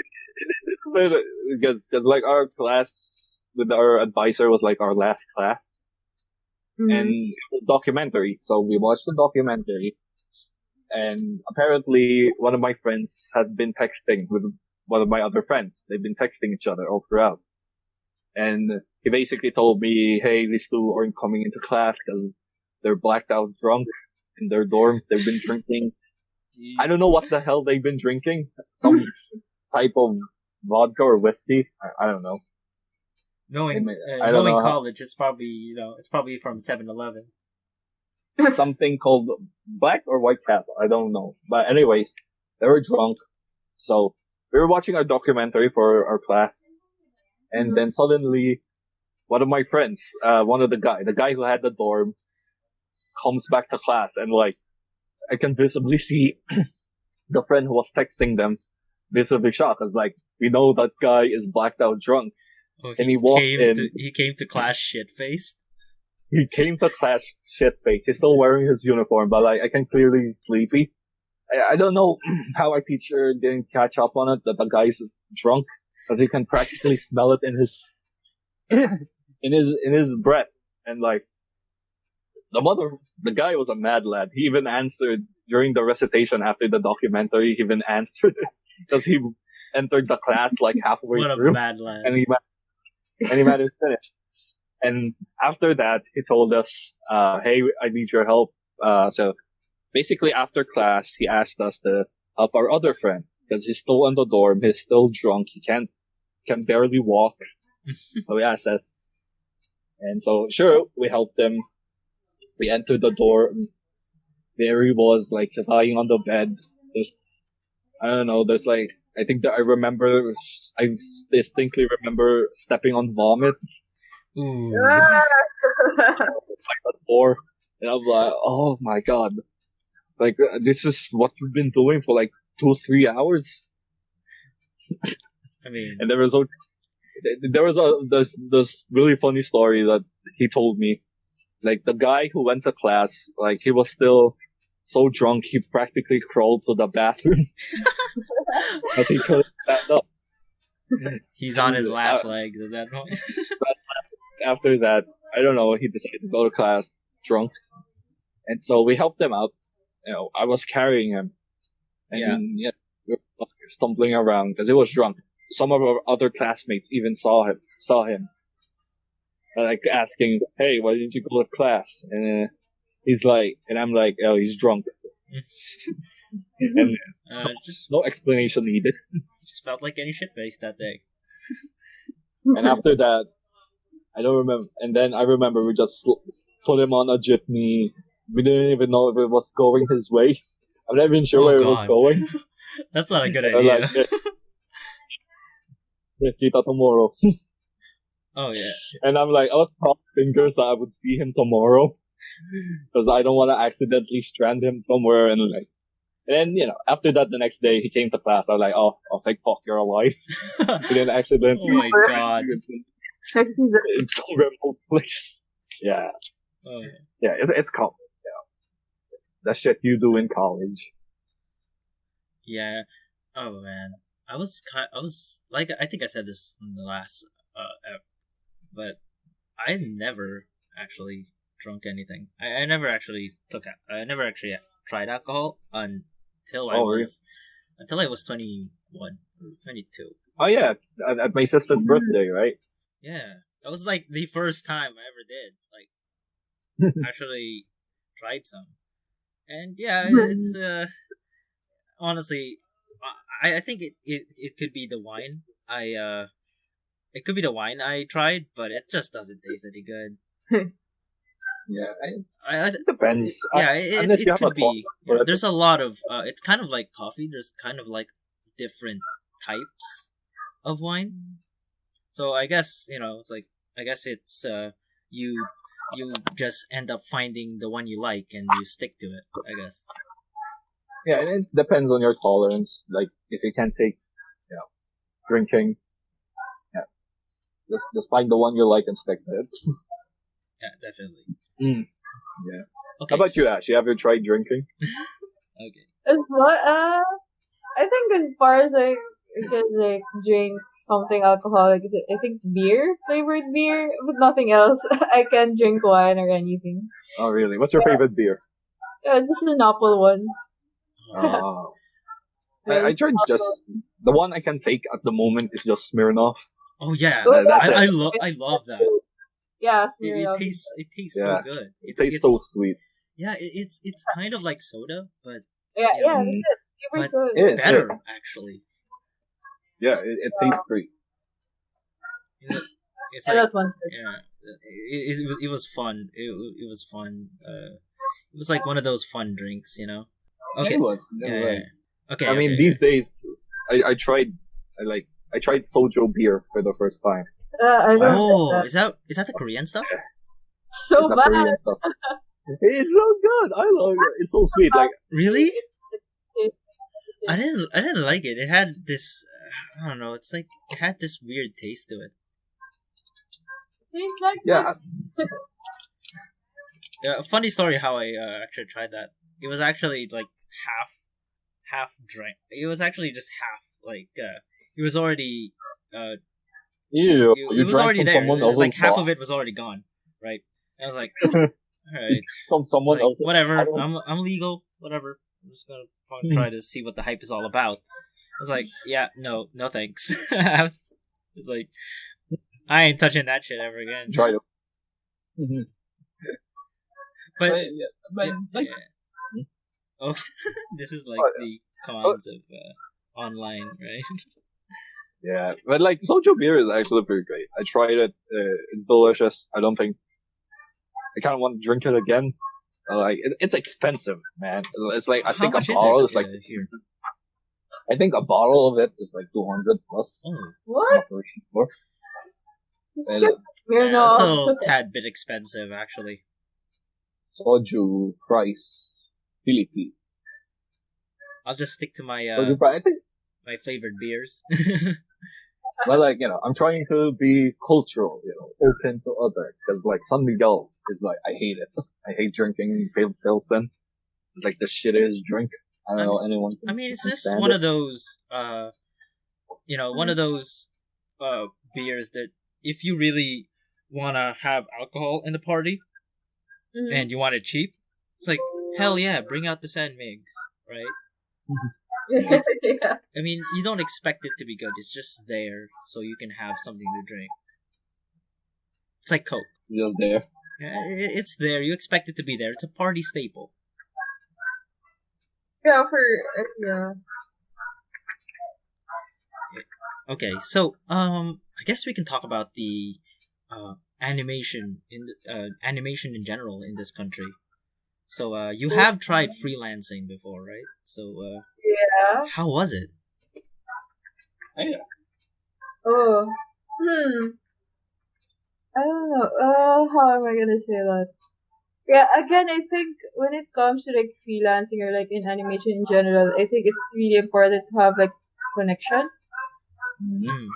Because like our class with our advisor was like our last class. And it was documentary. So we watched the documentary. And apparently one of my friends had been texting with one of my other friends. They've been texting each other all throughout. And he basically told me, hey, these 2 aren't coming into class because they're blacked out drunk in their dorm. They've been drinking. Jeez. I don't know what the hell they've been drinking. Some type of vodka or whiskey. I don't know. Knowing I don't know how- college, it's probably it's probably from 7-Eleven. Something called Black or White Castle. I don't know. But anyways, they were drunk. So we were watching our documentary for our class. And then suddenly one of my friends, the guy who had the dorm, comes back to class and like, I can visibly see the friend who was texting them visibly shocked. Cause like, we know that guy is blacked out drunk. Oh, And he walks in. He came to class shit faced. He came to class shit face. He's still wearing his uniform, but like, I can clearly sleepy. I don't know how our teacher didn't catch up on it that the guy's drunk, cause you can practically smell it in his, in his breath. And like, the guy was a mad lad. He even answered during the recitation after the documentary. He even answered. because he entered the class like halfway What a through, bad lad. and he managed to finish. And after that, he told us, "Hey, I need your help." So basically, after class, he asked us to help our other friend because he's still on the dorm. He's still drunk. He can barely walk. So we asked us, and so sure, we helped him. We entered the dorm. There he was, like lying on the bed. I don't know. There's like, I think that I distinctly remember stepping on vomit. Ooh. Like the floor, and I'm like, oh my god, like this is what you've been doing for like 2-3 hours. I mean, And there was this really funny story that he told me. Like the guy who went to class, like he was still so drunk he practically crawled to the bathroom because he couldn't stand up. he's on his last legs at that point. After that, I don't know, he decided to go to class drunk. And so we helped him out. You know, I was carrying him. And we were stumbling around because he was drunk. Some of our other classmates even saw him. Like asking, "Hey, why didn't you go to class?" And he's like, and I'm like, "Oh, he's drunk." And just no explanation needed. just felt like any shitface that day. And after that, I don't remember. And then I remember we just put him on a jeepney. We didn't even know if it was going his way. I'm not even sure where it was going. That's not a good We're idea. like, kita tomorrow. Oh yeah. And I'm like, I was crossing fingers that I would see him tomorrow, because I don't want to accidentally strand him somewhere. And like, and then, you know, after that, the next day he came to class. I was like, oh, I was like, fuck, you're alive. He didn't accidentally. Oh my god. It's some remote place. Yeah. Oh. Yeah, it's college. Yeah. The shit you do in college. Yeah. Oh man. I was like, I think I said this in the last but I never actually drunk anything. I never actually tried alcohol until I was 21 or 22. Oh yeah, at my sister's birthday, right? Yeah. That was like the first time I ever did. Like actually tried some. And yeah, it's honestly I think it could be the wine. It could be the wine I tried, but it just doesn't taste any good. Yeah, it depends. Yeah, it could be. Yeah, there's a lot of. It's kind of like coffee. There's kind of like different types of wine. So I guess it's like it's you just end up finding the one you like and you stick to it. I guess. Yeah, and it depends on your tolerance. Like if you can't take, drinking. Just find the one you like and stick to it. Yeah, definitely. Yeah. Okay, How about you, Ash? Have you tried drinking? Okay. As what? I think as far as I can like drink something alcoholic, I think flavored beer, but nothing else. I can't drink wine or anything. Oh, really? What's your favorite beer? Yeah, it's just an apple one. Oh. I tried just the one I can take at the moment is just Smirnoff. Oh yeah, that's I love that. Yeah, It tastes so good. It tastes so sweet. Yeah, it's kind of like soda, but yeah, but soda. better actually. Yeah, it tastes great. It's like, that one's good. Yeah, it was fun. It was fun. It was like one of those fun drinks, Okay. It was. Yeah. Okay. I mean, these days, I tried soju beer for the first time. I know. Is that the Korean stuff? So it's the bad. Korean stuff. It's so good. I love it. It's so sweet. Like really, I didn't like it. It had this. I don't know. It's like it had this weird taste to it. Tastes like yeah. Yeah. A funny story how I actually tried that. It was actually like half drank. It was actually just half. Like it was already. You it was already there. Like half bought. of it was already gone, right? And I was like, all right, from someone like, else. Whatever. I'm legal. Whatever. I'm just gonna try to see what the hype is all about. was like, yeah, no thanks. It's like, I ain't touching that shit ever again. Try to. Mhm. But But like, yeah. Oh, this is like Oh, the cons of online, right? yeah, but like soju beer is actually pretty great. I tried it. It's delicious. I don't think I kind of want to drink it again. Like it's expensive, man. It's like I How think a much is bottle it is like here? I think a bottle of it is like 200 plus. Oh, What? Not really sure. Just And, get yeah, that's a Smirnoff. tad bit expensive, actually. soju price Philippines. I'll just stick to my Soju price. I think, my flavored beers. but like I'm trying to be cultural. Open to other because like San Miguel is like I hate it. I hate drinking Pilsen. It's like the shittiest drink. I don't know anyone. I mean, it's can just stand one it. of those, one of those beers that if you really want to have alcohol in the party Mhm. and you want it cheap, it's like, hell yeah, bring out the San Migs, right? Yeah. I mean, you don't expect it to be good. It's just there so you can have something to drink. It's like Coke. Just there. Yeah, it's there. You expect it to be there. It's a party staple. Yeah, yeah. Okay, so I guess we can talk about the animation in general in this country. So you have tried freelancing before, right? So Yeah. how was it? Yeah. Oh. I don't know. How am I gonna say that? Yeah, again, I think when it comes to like freelancing or like in animation in general, I think it's really important to have like connection. Mm.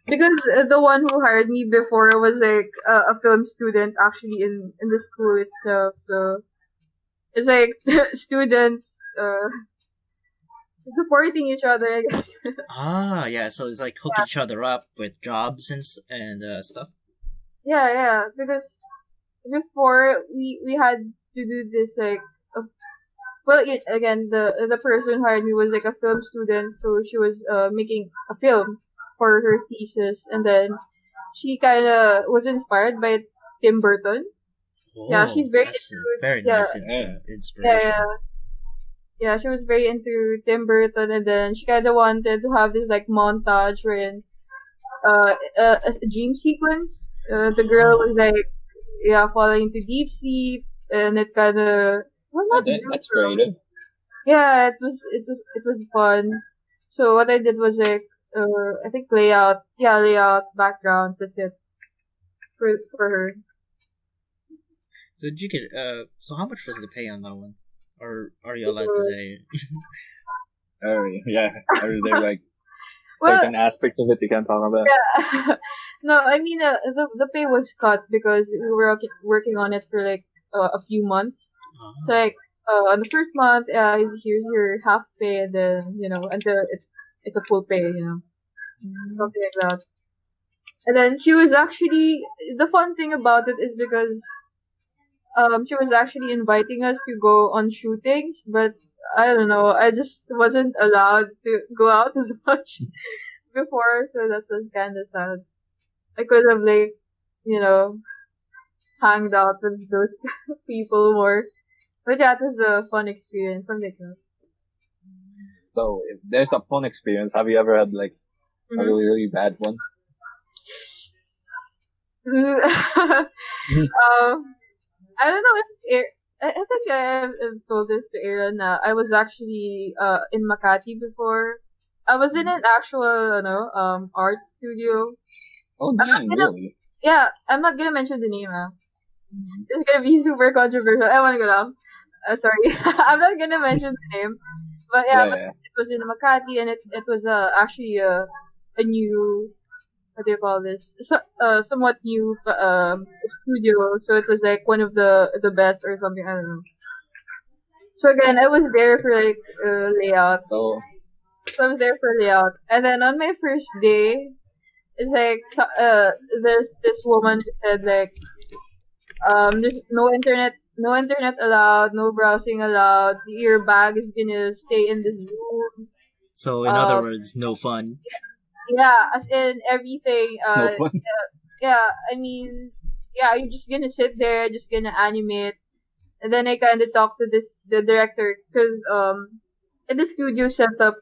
Because the one who hired me before was like a film student actually in the school itself. So it's like students supporting each other, I guess. Ah, yeah. So it's like hook each other up with jobs and stuff. Yeah. Because before we had to do this like well again the person who hired me was like a film student, so she was making a film for her thesis, and then she kind of was inspired by Tim Burton. Yeah, Oh, she's very that's into very yeah nice Yeah. inspiration. yeah yeah she was very into Tim Burton, and then she kind of wanted to have this like montage wherein as a dream sequence, the girl was like falling into deep sleep, and it kind of well not That's brutal. creative. Yeah, it was fun. So what I did was like I think layout, backgrounds, that's it for her. So did you get so how much was the pay on that one? Or are you allowed to say? Oh yeah. There are like Well, certain aspects of it you can't talk about. yeah. No, I mean the pay was cut because we were working on it for like a few months. So like on the first month, here's your half pay, and then until it's a full pay, something like that. And then she was actually the fun thing about it is because she was actually inviting us to go on shootings, but I don't know, I just wasn't allowed to go out as much before, so that was kind of sad. I could have like you know hanged out with those people more, but yeah, it was a fun experience. Something like that. So if there's a fun experience, have you ever had like a Mhm. really really bad one? I don't know if I think I've told this to Aaron. I was actually in Makati before. I was in an actual art studio. Oh I'm not damn, gonna really? yeah, I'm not gonna mention the name. It's gonna be super controversial. I wanna go down. Sorry, I'm not gonna mention the name. But yeah, Yeah, it was in Makati, and it was actually a new what do you call this? Somewhat new studio. So it was like one of the best or something. I don't know. So again, I was there for like layout. So So I was there for layout, and then on my first day, it's like there's this woman who said like there's no internet allowed, no browsing allowed. Your bag is gonna stay in this room. So in other words, no fun. Yeah, as in everything. No fun. Yeah, I mean, yeah, you're just gonna sit there, just gonna animate, and then I kind of talked to the director because in the studio setup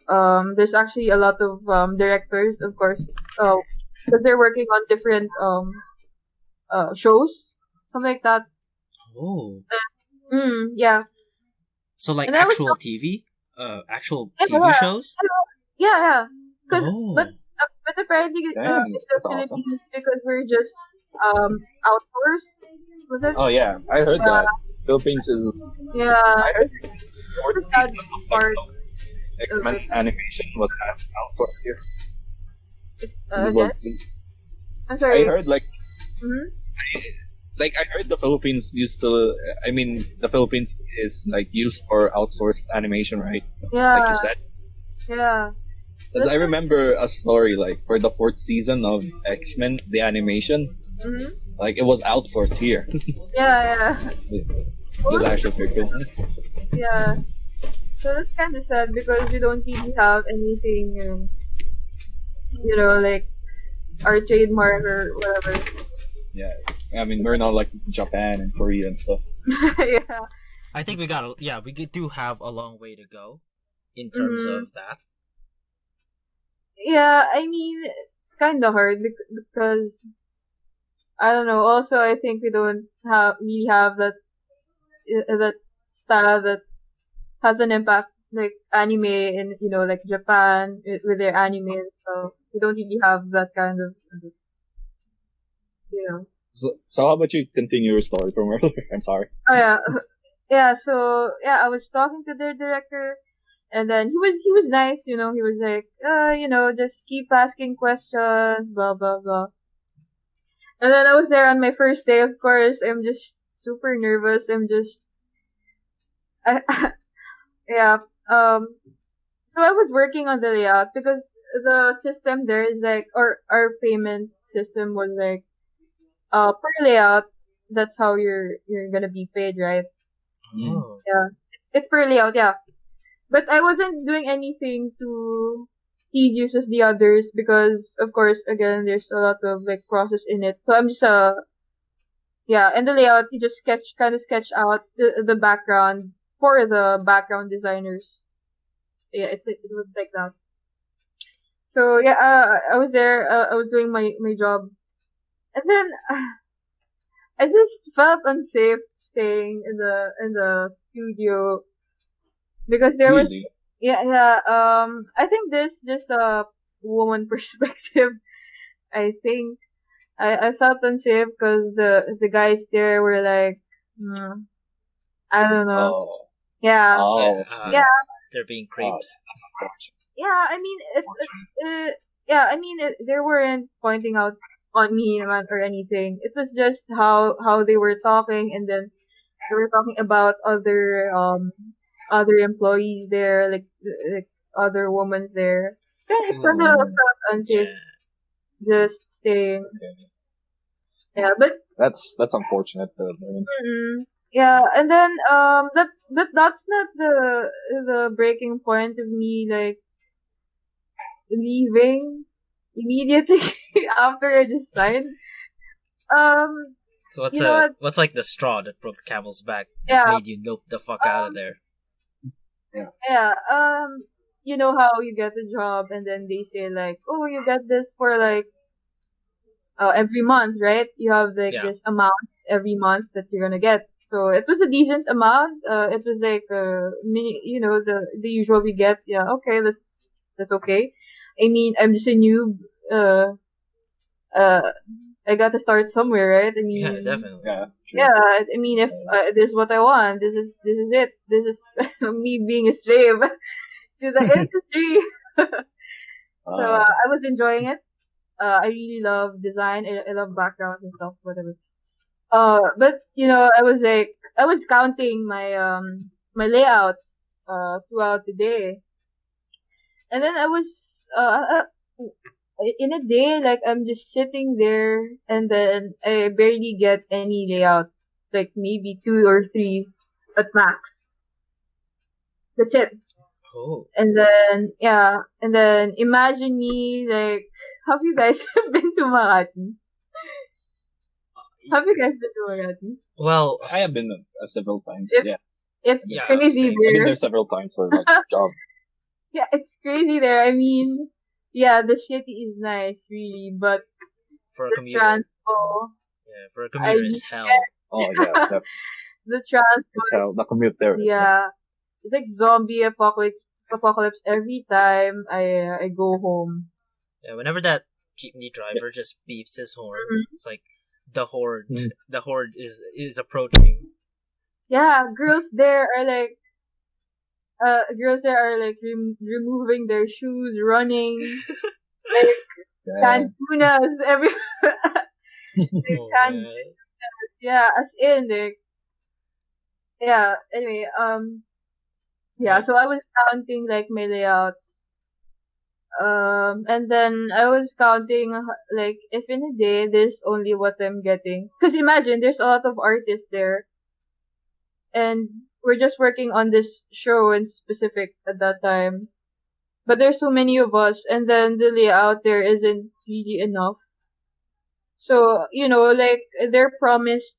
there's actually a lot of directors, of course, because they're working on different shows, something like that. Oh, Yeah, so like and I was actual yeah, TV shows. yeah, because Oh, but apparently Damn, in the that's awesome. Philippines, because we're just outsourced. Was it? Oh yeah, I heard that. Philippines is. Yeah, I heard it's the sad part of X-Men it. animation was outsourced here. It Again? was. I'm I sorry. heard Mm-hmm. I heard the Philippines used to. I mean, the Philippines is like used for outsourced animation, right? Like Yeah, you said. yeah. Because I remember a story like for the fourth season of X-Men, the animation, Mm-hmm. like it was outsourced here. Yeah, It was actually pretty cool. yeah. So that's kind of sad because we don't really have anything, like our trademark or whatever. Yeah, I mean we're not like Japan and Korea and stuff. Yeah. I think we do have a long way to go in terms Mm-hmm. of that. Yeah, I mean, it's kind of hard because I don't know. Also, I think we don't really have that style that has an impact like anime in like Japan with their anime. So we don't really have that kind of you know. So how about you continue your story from earlier? I'm sorry. Oh yeah, yeah. So yeah, I was talking to their director, and then he was nice. He was like, just keep asking questions, blah blah blah. And then I was there on my first day. Of course, I'm just super nervous. I, yeah. So I was working on the layout because the system there is like, or our payment system was like, per layout. That's how you're gonna be paid, right? Mm. Oh, Yeah. It's per layout, yeah. But I wasn't doing anything too tedious as the others because, of course, again, there's a lot of like process in it. So I'm just yeah, in the layout, you just kind of sketch out the background for the background designers. Yeah, it was like that. So yeah, I was there. I was doing my job, and then I just felt unsafe staying in the studio because there was Really? yeah. I think this just a woman perspective. I think I felt unsafe because the guys there were like, I don't know. Oh. Yeah, Oh. yeah, they're being Oh, creeps. yeah. I mean, yeah. I mean, they weren't pointing out on me man, or anything. It was just how they were talking, and then they were talking about other employees there, like other women there. Yeah, it kind of Mm. felt unsafe Yeah. just staying. Okay. Yeah, but That's unfortunate. yeah, and then that's not the breaking point of me like leaving immediately after I just signed. Um, So you know what? what's like the straw that broke the camel's back that Yeah, made you nope the fuck out of um, there? yeah. You know how you get a job and then they say like, oh, you get this for like every month, right? You have like Yeah. this amount every month that you're gonna get. So it was a decent amount. It was like mini, the usual we get. Yeah, okay, that's okay. I mean, I'm just a noob. Uh, uh, I got to start somewhere, right? I Yeah, mean, definitely. Yeah. True. yeah. I mean, if this is what I want, this is it. This is me being a slave to the industry. So I was enjoying it. I really love design. I love backgrounds and stuff, whatever. But I was counting my layouts throughout the day, and then I was in a day like I'm just sitting there, and then I barely get any layout, like maybe two or three at max. That's it. Oh. And then imagine me like, have you guys been to Makati? Have you guys been to Makati? Well, I have been several times. It- Yeah, It's Yeah, crazy same. I've been there. there several times for like job. Yeah, it's crazy there. I mean, yeah, the city is nice, really, but for a the commuter, transport, for a I commuter, mean, it's hell. Oh yeah, the transport, it's how the commute there is. yeah, it's like zombie apocalypse every time I go home. Yeah, whenever that jeepney driver just beeps his horn, Mhm. it's like the horde. Mm. The horde is approaching. Yeah, girls there are like removing their shoes, running, like Yeah. canned tunas everywhere. Oh Canned, man. yeah, as in like, yeah. Anyway, yeah. So I was counting like my layouts, and then I was counting like if in a day there's only what I'm getting. Cause imagine there's a lot of artists there, and we're just working on this show in specific at that time. But there's so many of us, and then the layout there isn't really enough. So, like they're promised,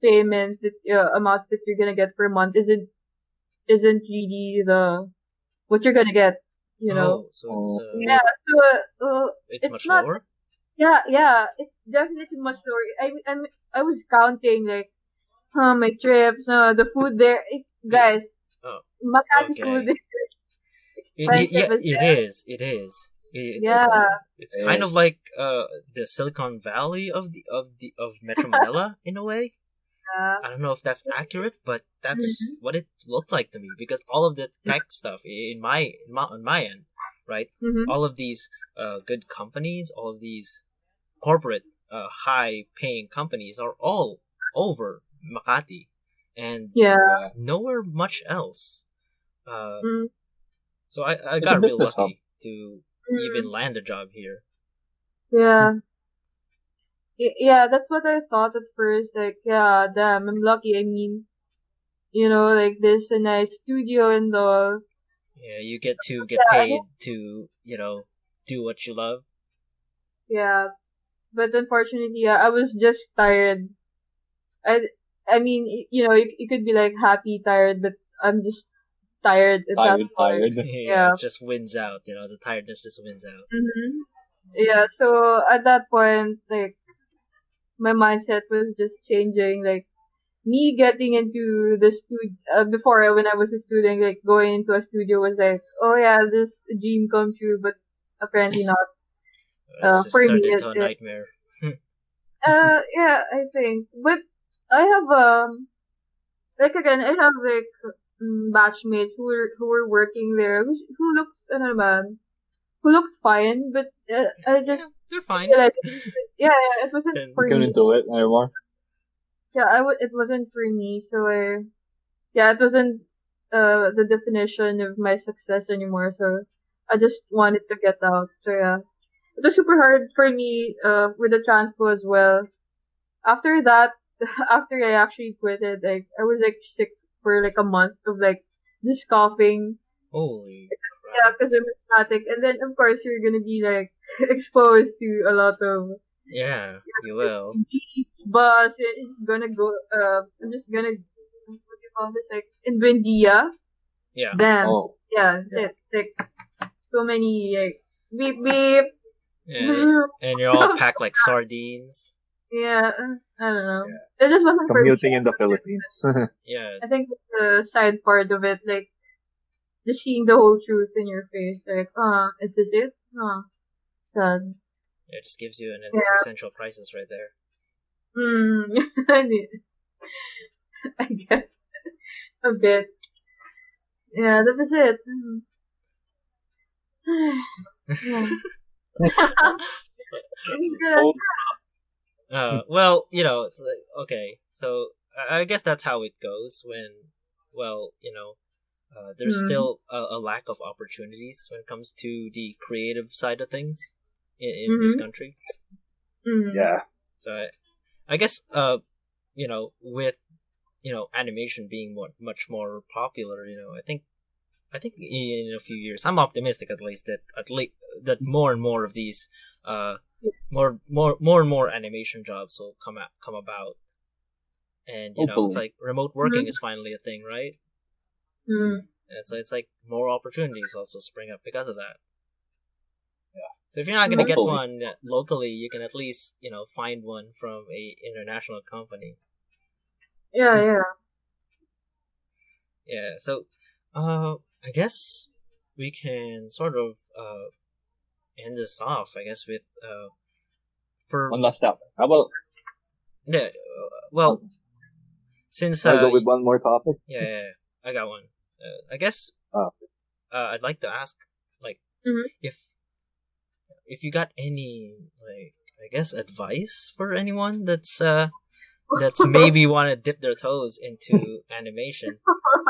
payment that amount that you're gonna get per month isn't really the what you're gonna get. Oh, so Yeah. So it's it's much not. lower. Yeah. It's definitely much lower. I was counting like, my trips, the food there. Guys, Oh, Makati okay. food is Yeah, expensive. it is. It is. It's Yeah. it's kind of like the Silicon Valley of Metro Manila in a way. Yeah. I don't know if that's accurate, but that's what it looked like to me because all of the tech stuff on my end, right? Mm-hmm. All of these good companies, all of these corporate high paying companies are all over Makati and Yeah. nowhere much else. Mm, So I It's a got real business hub. lucky to even land a job here. yeah. Yeah, that's what I thought at first. Like, yeah, damn, I'm lucky. I mean, like there's a nice studio and all. Yeah, you get to get Yeah, paid to do what you love. yeah. But unfortunately, yeah, I was just tired. I, I mean, you could be like happy tired, but I'm just tired at that point. Tired. Yeah, it just wins out. The tiredness just wins out. Mm-hmm. Yeah, so at that point, like, my mindset was just changing. Like, me getting into the studio, before when I was a student, like, going into a studio was like, oh yeah, this dream come true, but apparently not. It's just For turned me, into a nightmare. yeah, I think. But I have, like again, I have like, batchmates who were working there, who looks, ano naman, who looked fine, but I just They're fine. realized, yeah, it wasn't And for Couldn't me. do it anymore. Yeah, it wasn't for me, so it wasn't the definition of my success anymore. So I just wanted to get out. So yeah, it was super hard for me with the transpo as well. After that, after I actually quit it, like I was like sick for like a month of like just coughing. Holy Yeah, crap. because I'm asthmatic, and then of course you're gonna be like exposed to a lot of Yeah, you will. beach, bus. It's gonna go. I'm just gonna, what do you call this? Like in Buendia. Yeah. Damn. Oh, Yeah, that's it. Like so many like beep beep. Yeah, and you're all packed like sardines. Yeah, I don't know. It just wasn't for me. commuting in the Philippines. Yeah, I think the side part of it, like just seeing the whole truth in your face, like, is this it? Sad. it just gives you an Yeah. existential crisis right there. I guess a bit. Yeah, that was it. Yeah. Well, it's like, okay, so I guess that's how it goes when, well, there's still a lack of opportunities when it comes to the creative side of things in this country. Yeah. So I guess, with animation being much more popular, I think in a few years, I'm optimistic at least that more and more of these more and more animation jobs will come about, and it's Hopefully. like remote working is finally a thing, right? Mm. And so it's like more opportunities also spring up because of that. Yeah. So if you're not gonna get Hopefully. one locally, you can at least find one from a international company. Yeah. Yeah. So, I guess we can sort of end this off. I guess with for One last step. How about yeah. Well, since I go with one more topic? yeah, I got one. I guess I'd like to ask, like, Mhm. if you got any, like, I guess, advice for anyone that's maybe want to dip their toes into animation.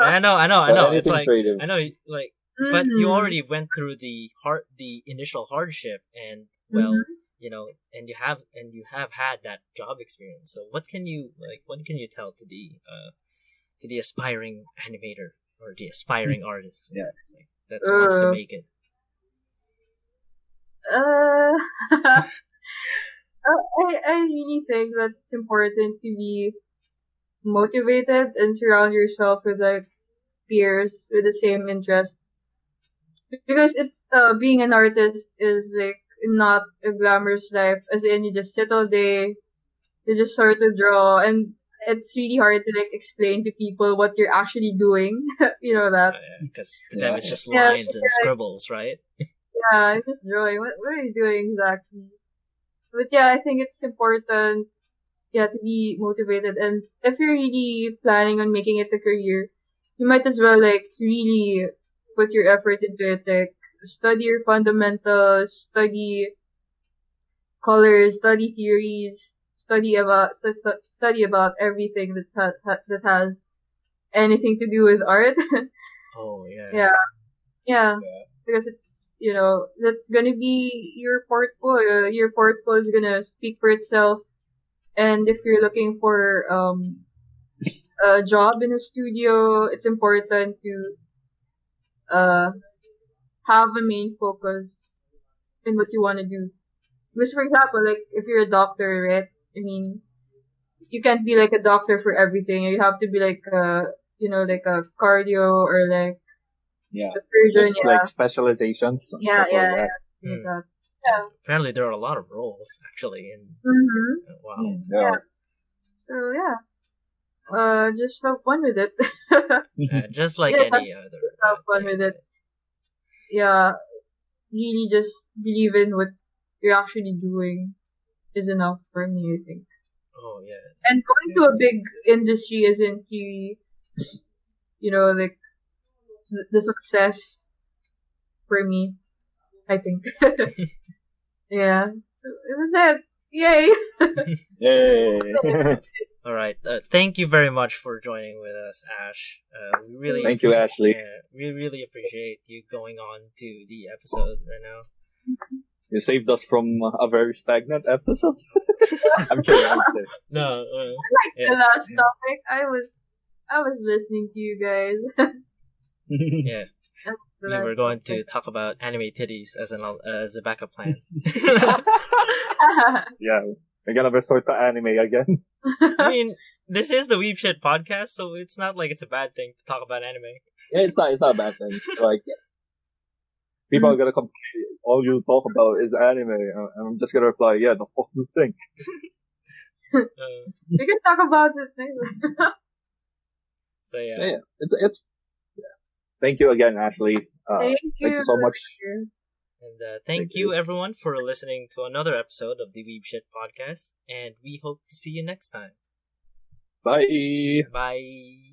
And I know. It's anything like creative. I know, like, but you Mhm. already went through the initial hardship, and well, Mhm. and you have had that job experience. So what can you tell to the aspiring animator or the aspiring artist? Yeah. That wants to Uh, make it. I really think that it's important to be motivated and surround yourself with like peers with the same interest, because it's being an artist is like not a glamorous life, as in you just sit all day, you just sort of draw, and it's really hard to like explain to people what you're actually doing. You know that. Because to them it's just Yeah, lines and scribbles, right? yeah, I'm just drawing. What are you doing exactly? But yeah, I think it's important, yeah, to be motivated. And if you're really planning on making it a career, you might as well like really put your effort into it. Like study your fundamentals, study colors, study theories, study about everything that has anything to do with art. Oh yeah. Yeah, because it's that's gonna be your portfolio. Your portfolio is gonna speak for itself. And if you're looking for a job in a studio, it's important to uh have a main focus in what you want to do. Because for example, like if you're a doctor, right? I mean, you can't be like a doctor for everything. You have to be like like a cardio or like Yeah. a surgeon. There's like specializations and Yeah, stuff yeah, like that. yeah. Like that. Apparently there are a lot of roles actually, and Mm-hmm. wow. Yeah. So yeah, just have fun with it. Just like Yeah, any other have fun thing. with it. Yeah, really just believe in what you're actually doing is enough for me, I think. Oh yeah. And going to a big industry isn't really, like the success for me, I think. Yeah. So it was it. Yay! Yay. All right. Thank you very much for joining with us, Ash. We really Thank you, Ashley. we really appreciate you going on to the episode right now. You saved us from a very stagnant episode. I'm kidding. No. The last topic, I was listening to you guys. Yeah. We were going to talk about anime titties as a backup plan. Yeah, we're gonna resort to anime again. I mean, this is the Weebshit podcast, so it's not like it's a bad thing to talk about anime. Yeah, it's not a bad thing. Like, people are gonna complain, all you talk about is anime, and I'm just gonna reply, yeah, the fuck you think. We can talk about it later. So yeah. Yeah, it's. Yeah. Thank you again, Ashley. Thank Thank you so much. And thank you everyone for listening to another episode of the Weebshit podcast, and we hope to see you next time. Bye. Bye.